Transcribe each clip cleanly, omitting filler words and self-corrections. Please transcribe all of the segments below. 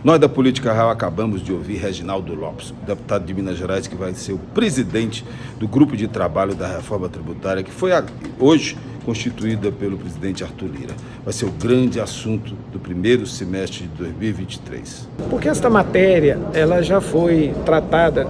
Nós da Política Real acabamos de ouvir Reginaldo Lopes, deputado de Minas Gerais, que vai ser o presidente do grupo de trabalho da reforma tributária, que foi hoje constituída pelo presidente Arthur Lira. Vai ser o grande assunto do primeiro semestre de 2023. Porque esta matéria ela já foi tratada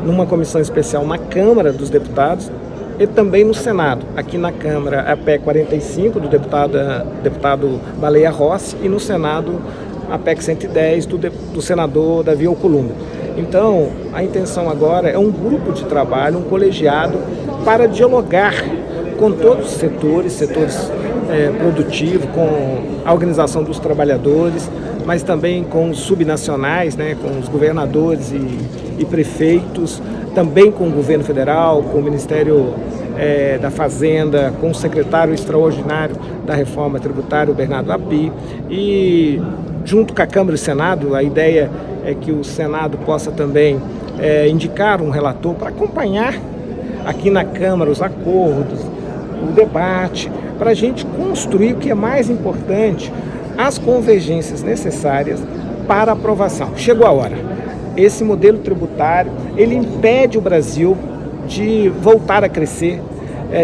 numa comissão especial na Câmara dos Deputados e também no Senado. Aqui na Câmara, a PEC 45 do deputado Baleia Rossi, e no Senado a PEC 110 do senador Davi Alcolumbre. Então, a intenção agora é um grupo de trabalho, um colegiado, para dialogar com todos os setores produtivos, com a organização dos trabalhadores, mas também com os subnacionais, né, com os governadores e prefeitos, também com o governo federal, com o Ministério da Fazenda, com o secretário extraordinário da reforma tributária, o Bernardo Api, e junto com a Câmara e o Senado. A ideia é que o Senado possa também indicar um relator para acompanhar aqui na Câmara os acordos, o debate, para a gente construir o que é mais importante, as convergências necessárias para aprovação. Chegou a hora. Esse modelo tributário, ele impede o Brasil de voltar a crescer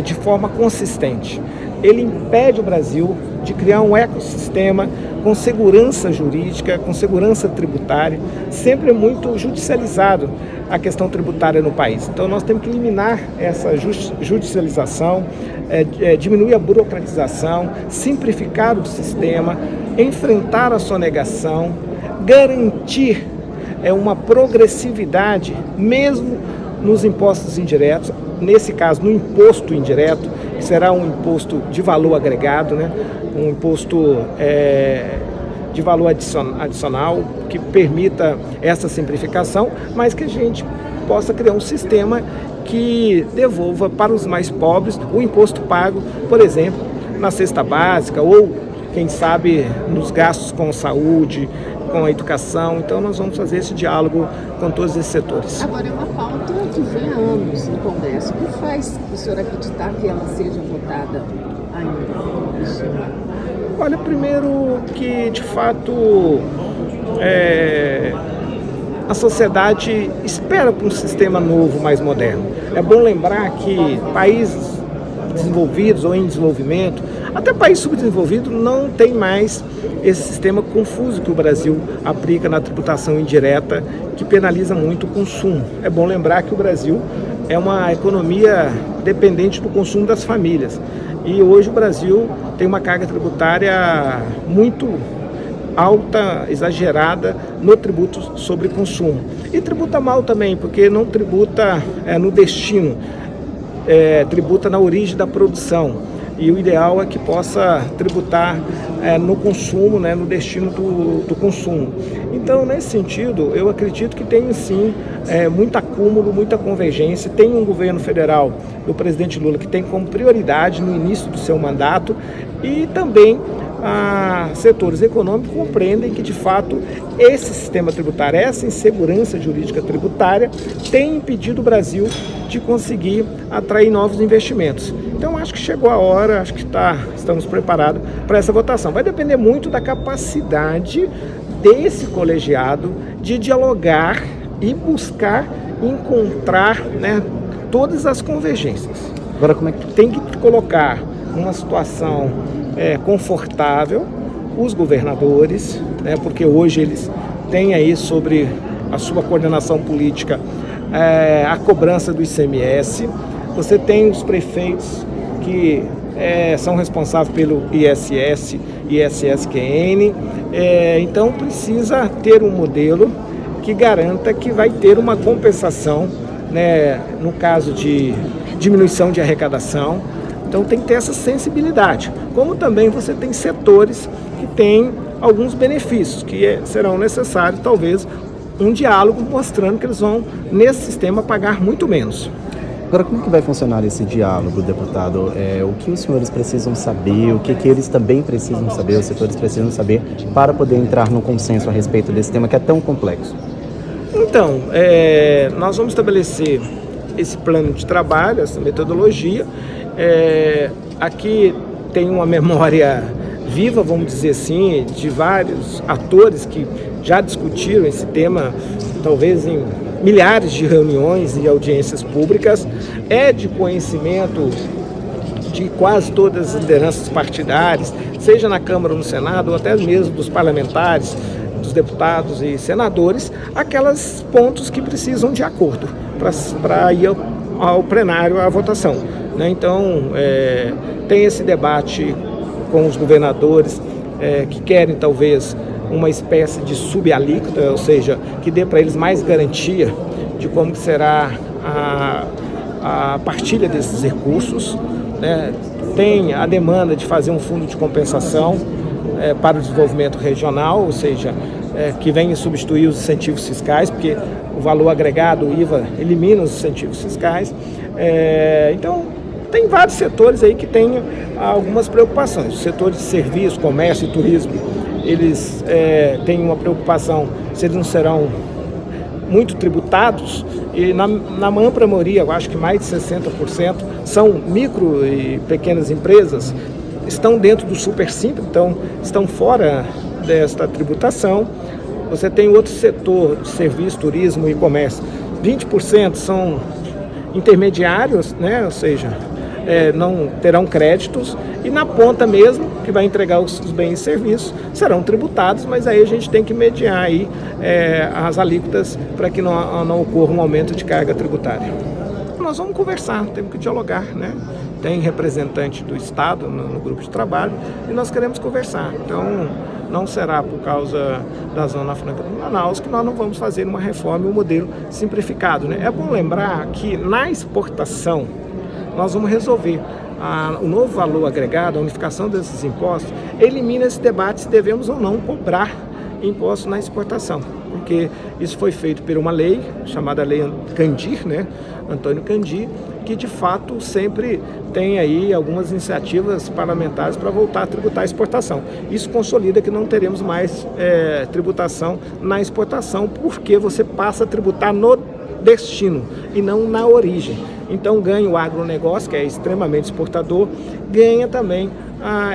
de forma consistente. Ele impede o Brasil de criar um ecossistema com segurança jurídica, com segurança tributária. Sempre é muito judicializado a questão tributária no país. Então nós temos que eliminar essa judicialização, diminuir a burocratização, simplificar o sistema, enfrentar a sonegação, garantir uma progressividade, mesmo nos impostos indiretos, nesse caso no imposto indireto, que será um imposto de valor agregado, né? Um imposto de valor adicional que permita essa simplificação, mas que a gente possa criar um sistema que devolva para os mais pobres o imposto pago, por exemplo, na cesta básica ou, quem sabe, nos gastos com saúde, com a educação. Então nós vamos fazer esse diálogo com todos esses setores. Agora, é uma pauta que vem há anos no Congresso. O que faz o senhor acreditar que ela seja votada ainda? Olha, primeiro que, de fato, a sociedade espera por um sistema novo, mais moderno. É bom lembrar que países desenvolvidos ou em desenvolvimento, até país subdesenvolvido, não tem mais esse sistema confuso que o Brasil aplica na tributação indireta, que penaliza muito o consumo. É bom lembrar que o Brasil é uma economia dependente do consumo das famílias. E hoje o Brasil tem uma carga tributária muito alta, exagerada no tributo sobre consumo. E tributa mal também, porque não tributa no destino, tributa na origem da produção. E o ideal é que possa tributar no consumo, né, no destino do consumo. Então, nesse sentido, eu acredito que tem sim muito acúmulo, muita convergência. Tem um governo federal do presidente Lula que tem como prioridade no início do seu mandato, e também setores econômicos compreendem que, de fato, esse sistema tributário, essa insegurança jurídica tributária tem impedido o Brasil de conseguir atrair novos investimentos. Então, acho que chegou a hora, acho que estamos preparados para essa votação. Vai depender muito da capacidade desse colegiado de dialogar e buscar encontrar, né, todas as convergências. Agora, como é que tem que colocar numa situação confortável os governadores, né, porque hoje eles têm aí sobre a sua coordenação política a cobrança do ICMS. Você tem os prefeitos que são responsáveis pelo ISS, ISSQN, então precisa ter um modelo que garanta que vai ter uma compensação, né, no caso de diminuição de arrecadação. Então tem que ter essa sensibilidade, como também você tem setores que têm alguns benefícios que serão necessários, talvez um diálogo mostrando que eles vão, nesse sistema, pagar muito menos. Agora, como é que vai funcionar esse diálogo, deputado? O que os senhores precisam saber, o que eles também precisam saber, os setores precisam saber, para poder entrar no consenso a respeito desse tema que é tão complexo? Então, nós vamos estabelecer esse plano de trabalho, essa metodologia. Aqui tem uma memória viva, vamos dizer assim, de vários atores que já discutiram esse tema, talvez em milhares de reuniões e audiências públicas, é de conhecimento de quase todas as lideranças partidárias, seja na Câmara ou no Senado, ou até mesmo dos parlamentares, dos deputados e senadores, aqueles pontos que precisam de acordo para ir ao plenário à votação, né? Então, tem esse debate com os governadores que querem talvez uma espécie de subalíquota, ou seja, que dê para eles mais garantia de como será a partilha desses recursos, né? Tem a demanda de fazer um fundo de compensação para o desenvolvimento regional, ou seja, que venha substituir os incentivos fiscais, porque o valor agregado, o IVA, elimina os incentivos fiscais. Então, tem vários setores aí que têm algumas preocupações. Os setores de serviço, comércio e turismo, eles têm uma preocupação se eles não serão muito tributados, e na ampla maioria, eu acho que mais de 60%, são micro e pequenas empresas, estão dentro do Super Simples, então estão fora desta tributação. Você tem outro setor de serviço, turismo e comércio, 20% são intermediários, né? Ou seja, não terão créditos, e na ponta mesmo, que vai entregar os bens e serviços, serão tributados, mas aí a gente tem que mediar aí, as alíquotas para que não ocorra um aumento de carga tributária. Nós vamos conversar, temos que dialogar, né? Tem representante do Estado no grupo de trabalho e nós queremos conversar. Então, não será por causa da Zona Franca do Manaus que nós não vamos fazer uma reforma e um modelo simplificado, né? É bom lembrar que na exportação nós vamos resolver o novo valor agregado, a unificação desses impostos, elimina esse debate se devemos ou não cobrar impostos na exportação, porque isso foi feito por uma lei chamada Lei Candir, né? Antônio Candir, que de fato sempre tem aí algumas iniciativas parlamentares para voltar a tributar a exportação. Isso consolida que não teremos mais tributação na exportação, porque você passa a tributar no destino e não na origem. Então ganha o agronegócio, que é extremamente exportador, ganha também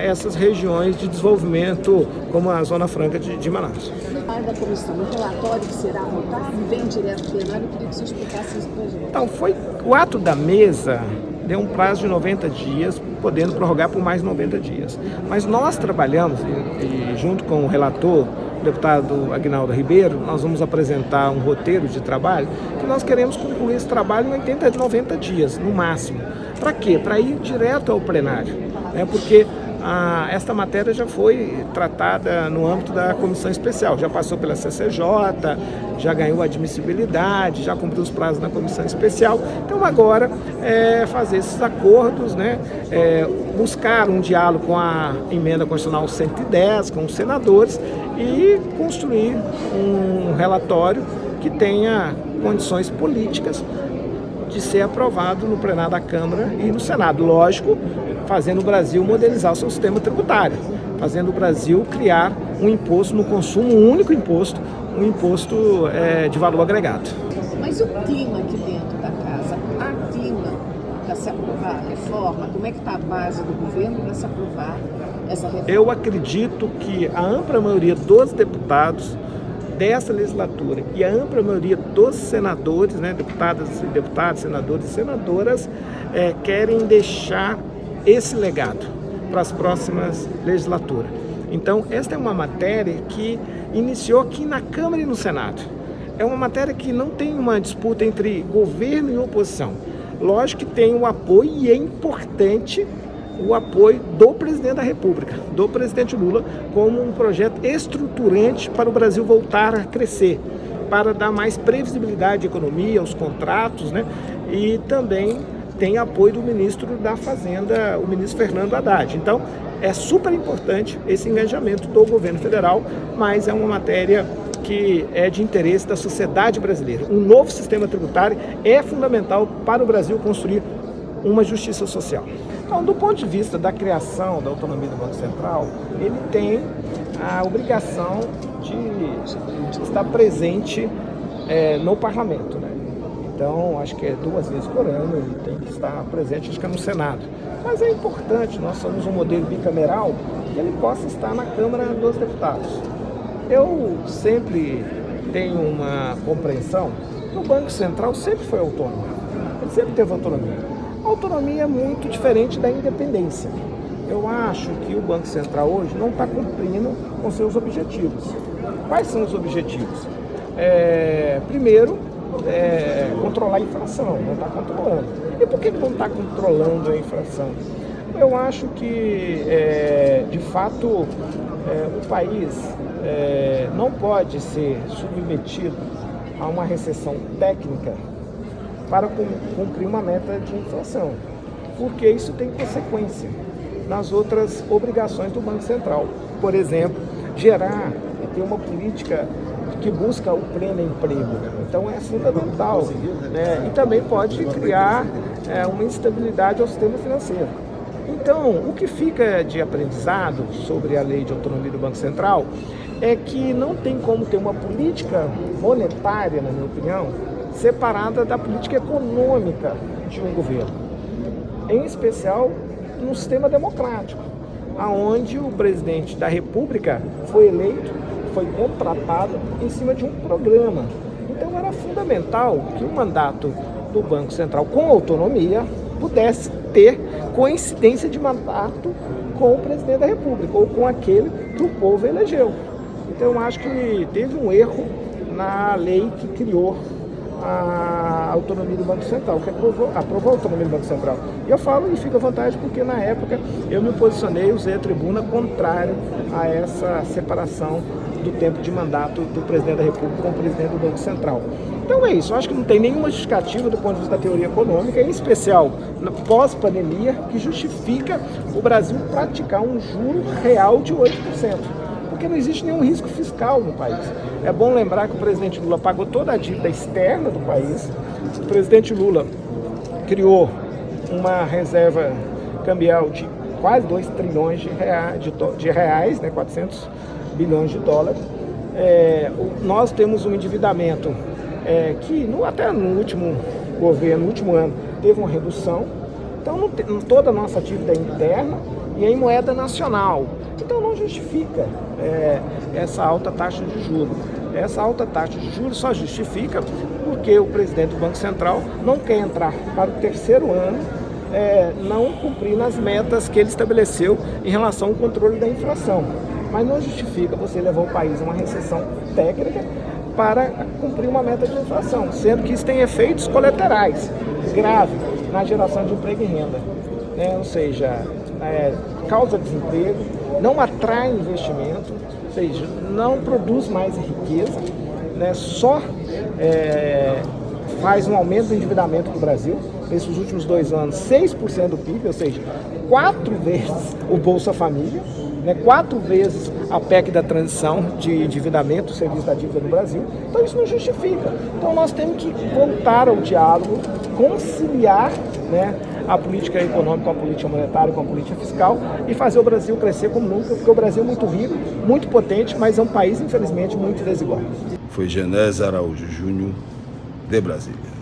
essas regiões de desenvolvimento, como a Zona Franca de Manaus. Da comissão, o relatório que será votado vem direto do plenário, eu queria que você explicasse isso para a gente. Então, o ato da mesa deu um prazo de 90 dias, podendo prorrogar por mais 90 dias. Mas nós trabalhamos, e junto com o relator, o deputado Aguinaldo Ribeiro, nós vamos apresentar um roteiro de trabalho, que nós queremos concluir esse trabalho em 80 a 90 dias, no máximo. Para quê? Para ir direto ao plenário, né? Porque esta matéria já foi tratada no âmbito da comissão especial, já passou pela CCJ, já ganhou admissibilidade, já cumpriu os prazos na comissão especial. Então agora fazer esses acordos, né? Buscar um diálogo com a emenda constitucional 110, com os senadores, e construir um relatório que tenha condições políticas de ser aprovado no plenário da Câmara e no Senado. Lógico, fazendo o Brasil modernizar o seu sistema tributário, fazendo o Brasil criar um imposto no consumo, um único imposto, um imposto de valor agregado. Mas o clima aqui dentro da casa, há clima para se aprovar a reforma? Como é que está a base do governo para se aprovar essa reforma? Eu acredito que a ampla maioria dos deputados dessa legislatura e a ampla maioria dos senadores, né, deputadas e deputados, senadores e senadoras, querem deixar esse legado para as próximas legislaturas. Então, esta é uma matéria que iniciou aqui na Câmara e no Senado. É uma matéria que não tem uma disputa entre governo e oposição. Lógico que tem um apoio, e é importante o apoio do presidente da República, do presidente Lula, como um projeto estruturante para o Brasil voltar a crescer, para dar mais previsibilidade à economia, aos contratos, né? E também tem apoio do ministro da Fazenda, o ministro Fernando Haddad. Então, é super importante esse engajamento do governo federal, mas é uma matéria que é de interesse da sociedade brasileira. Um novo sistema tributário é fundamental para o Brasil construir uma justiça social. Então, do ponto de vista da criação da autonomia do Banco Central, ele tem a obrigação de estar presente no parlamento, né? Então, acho que é 2 vezes por ano ele tem que estar presente, acho que é no Senado. Mas é importante, nós somos um modelo bicameral, que ele possa estar na Câmara dos Deputados. Eu sempre tenho uma compreensão que o Banco Central sempre foi autônomo, ele sempre teve autonomia. A autonomia é muito diferente da independência. Eu acho que o Banco Central hoje não está cumprindo com seus objetivos. Quais são os objetivos? Primeiro, controlar a inflação, não está controlando. E por que não está controlando a inflação? Eu acho que, de fato, o país não pode ser submetido a uma recessão técnica para cumprir uma meta de inflação, porque isso tem consequência nas outras obrigações do Banco Central. Por exemplo, ter uma política que busca o pleno emprego. Então é fundamental, né? E também pode criar uma instabilidade ao sistema financeiro. Então, o que fica de aprendizado sobre a lei de autonomia do Banco Central é que não tem como ter uma política monetária, na minha opinião, separada da política econômica de um governo. Em especial no sistema democrático, onde o presidente da República foi eleito, foi contratado em cima de um programa. Então era fundamental que o mandato do Banco Central com autonomia pudesse ter coincidência de mandato com o presidente da República ou com aquele que o povo elegeu. Então eu acho que teve um erro na lei que criou a autonomia do Banco Central, que aprovou a autonomia do Banco Central. E eu falo e fico à vontade porque na época eu me posicionei, usei a tribuna contrário a essa separação do tempo de mandato do presidente da República com o presidente do Banco Central. Então é isso, eu acho que não tem nenhuma justificativa do ponto de vista da teoria econômica, em especial pós-pandemia, que justifica o Brasil praticar um juro real de 8%. Porque não existe nenhum risco fiscal no país. É bom lembrar que o presidente Lula pagou toda a dívida externa do país. O presidente Lula criou uma reserva cambial de quase 2 trilhões de reais, né, 400 bilhões de dólares. Nós temos um endividamento que até no último governo, no último ano, teve uma redução. Então toda a nossa dívida é interna e é em moeda nacional. Então não justifica essa alta taxa de juros. Essa alta taxa de juros só justifica porque o presidente do Banco Central não quer entrar para o terceiro ano, não cumprindo as metas que ele estabeleceu em relação ao controle da inflação. Mas não justifica você levar o país a uma recessão técnica para cumprir uma meta de inflação, sendo que isso tem efeitos colaterais graves na geração de emprego e renda, né? Ou seja, causa desemprego, não atrai investimento, ou seja, não produz mais riqueza, né? Só faz um aumento do endividamento do Brasil. Nesses últimos 2 anos, 6% do PIB, ou seja, 4 vezes o Bolsa Família, né, 4 vezes a PEC da transição de endividamento, o serviço da dívida no Brasil. Então isso não justifica. Então nós temos que voltar ao diálogo, conciliar, né, a política econômica com a política monetária, com a política fiscal e fazer o Brasil crescer como nunca, porque o Brasil é muito rico, muito potente, mas é um país, infelizmente, muito desigual. Foi Genésio Araújo Júnior, de Brasília.